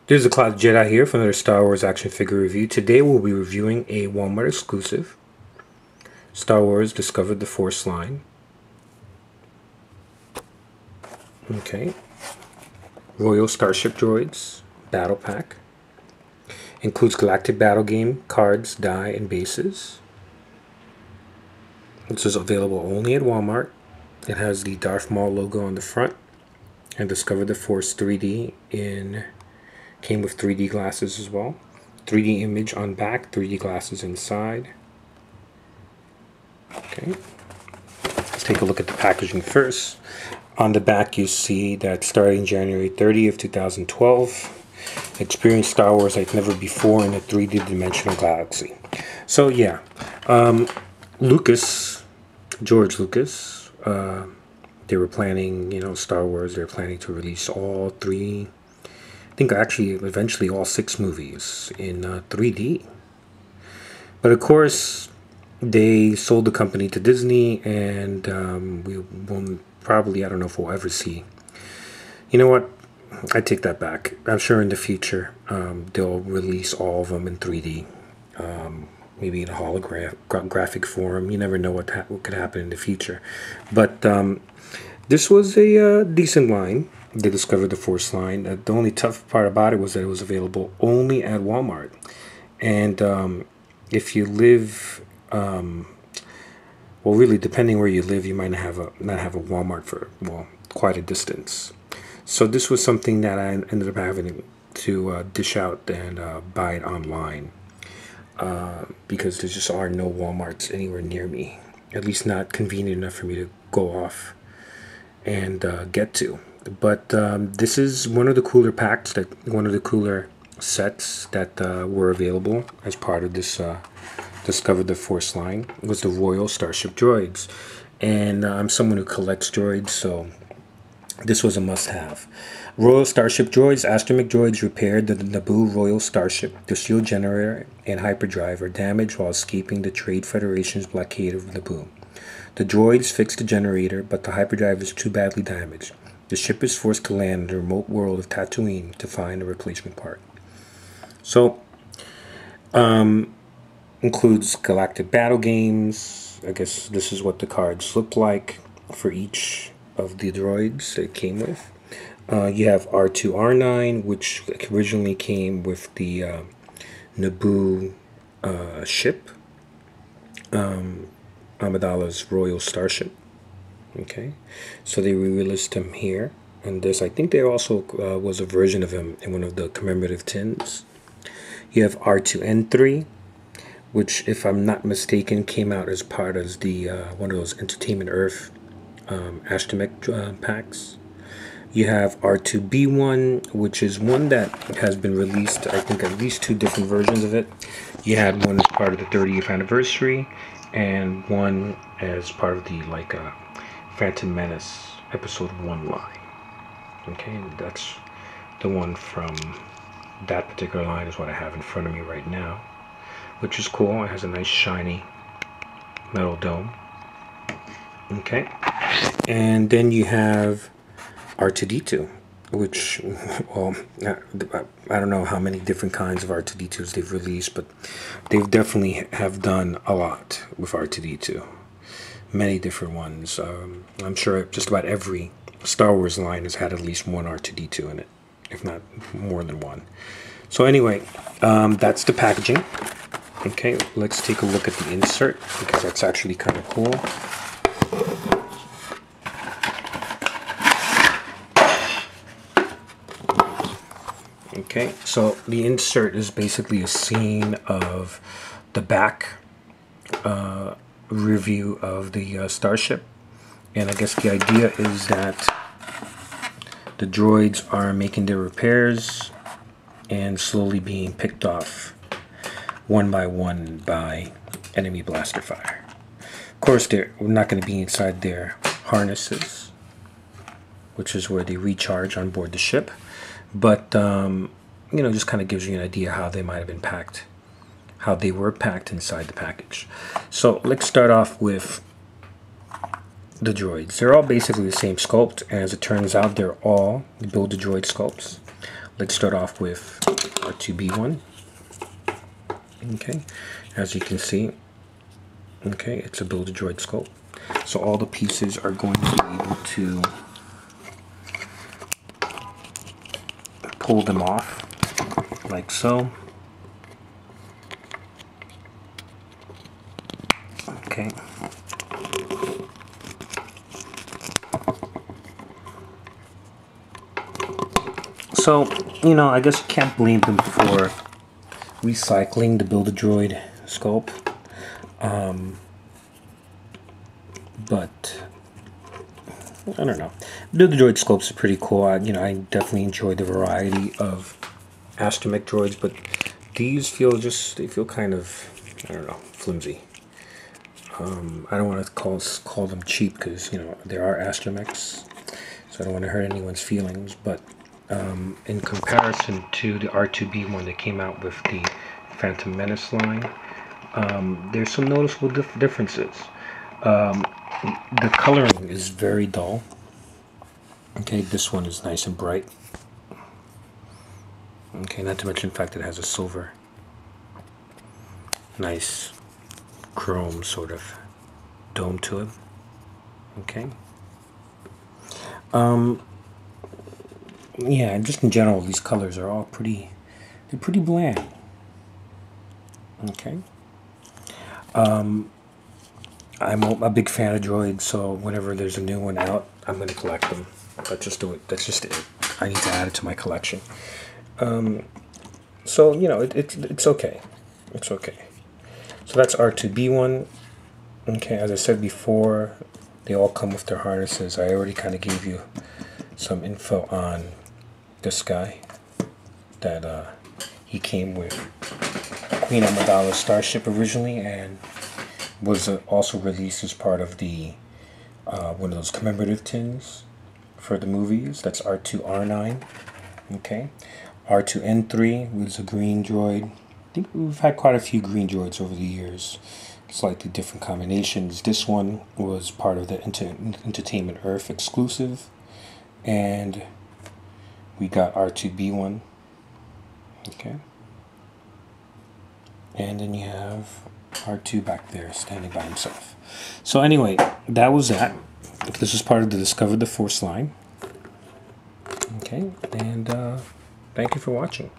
This is the Cloud Jedi here for another Star Wars action figure review. Today we'll be reviewing a Walmart exclusive, Star Wars Discovered the Force line. Okay. Royal Starship Droids, Battlepack. Includes Galactic Battle Game, cards, die, and bases. This is available only at Walmart. It has the Darth Maul logo on the front, and Discover the Force 3D came with 3D glasses as well. 3D image on back, 3D glasses inside. Okay, let's take a look at the packaging first. On the back you see that starting January 30th, 2012, experience Star Wars like never before in a 3D dimensional galaxy. So yeah, George Lucas, they were planning, Star Wars, they were planning to release all three, I think actually eventually all 6 movies in 3D. But of course, they sold the company to Disney, and we won't probably, I don't know if we'll ever see. You know what? I take that back. I'm sure in the future they'll release all of them in 3D. Maybe in a holographic form. You never know what could happen in the future. But this was a decent line. They discovered the Force line. The only tough part about it was that it was available only at Walmart. And if you live, well, really, depending where you live, you might not have a Walmart for, well, quite a distance. So this was something that I ended up having to dish out and buy it online. Because there just are no Walmarts anywhere near me, at least not convenient enough for me to go off and get to. But this is one of the cooler packs, one of the cooler sets that were available as part of this Discover the Force line. It was the Royal Starship Droids, and I'm someone who collects droids, so this was a must-have. Royal Starship Droids, astromech droids repaired the Naboo Royal Starship. The shield generator and hyperdrive are damaged while escaping the Trade Federation's blockade of Naboo. The droids fixed the generator, but the hyperdrive is too badly damaged. The ship is forced to land in the remote world of Tatooine to find a replacement part. So, includes galactic battle games. I guess this is what the cards look like for each of the droids that it came with. You have R2, R9, which originally came with the Naboo ship, Amidala's Royal Starship. Okay, so they re-released him here, and this, I think there also was a version of him in one of the commemorative tins. You have R2N3, which, if I'm not mistaken, came out as part of the one of those Entertainment Earth astromech packs. You have R2B1, which is one that has been released, I think at least 2 different versions of it. You had one as part of the 30th anniversary, and one as part of the Phantom Menace Episode 1 line. Okay, that's the one from that particular line is what I have in front of me right now, which is cool. It has a nice shiny metal dome. Okay, and then you have R2D2, which, well, I don't know how many different kinds of R2D2s they've released, but they've definitely have done a lot with R2D2. Many different ones. I'm sure just about every Star Wars line has had at least one R2D2 in it, if not more than one. So anyway, that's the packaging. Okay, let's take a look at the insert, because that's actually kind of cool. Okay, so the insert is basically a scene of the back review of the Starship, and I guess the idea is that the droids are making their repairs and slowly being picked off one by one by enemy blaster fire. Of course, they're not going to be inside their harnesses, which is where they recharge on board the ship, but just kind of gives you an idea how they might have been packed, how they were packed inside the package. So let's start off with the droids. They're all basically the same sculpt, and as it turns out, they're all Build-A-Droid sculpts. let's start off with R2B1. Okay, as you can see, okay, it's a Build-A-Droid sculpt. So all the pieces are going to be able to pull them off like so. Okay. So, you know, I guess you can't blame them for recycling the Build-A-Droid sculpt. But I don't know. Build-A-Droid sculpts are pretty cool. I definitely enjoy the variety of astromech droids, but these they feel kind of, I don't know, flimsy. I don't want to call them cheap because, you know, there are astromechs, so I don't want to hurt anyone's feelings. But in comparison to the R2B1 that came out with the Phantom Menace line, there's some noticeable differences. The coloring is very dull. Okay, this one is nice and bright. Okay, not to mention the fact that it has a silver, nice chrome sort of dome to it. Okay. Yeah, and just in general, these colors are all they're pretty bland. Okay. I'm a big fan of droids, so whenever there's a new one out, I'm going to collect them. That's just it. I need to add it to my collection. So, you know, it's okay. It's okay. So that's R2B1. Okay, as I said before, they all come with their harnesses. I already kind of gave you some info on this guy, that he came with Queen Amidala's Starship originally, and was also released as part of the one of those commemorative tins for the movies. That's R2R9. Okay, R2N3 was a green droid. I think we've had quite a few green droids over the years, slightly different combinations. This one was part of the Entertainment Earth exclusive, and we got R2B1. Okay, and then you have R2 back there standing by himself. So anyway, that was that. This is part of the Discover the Force line. Okay, and thank you for watching.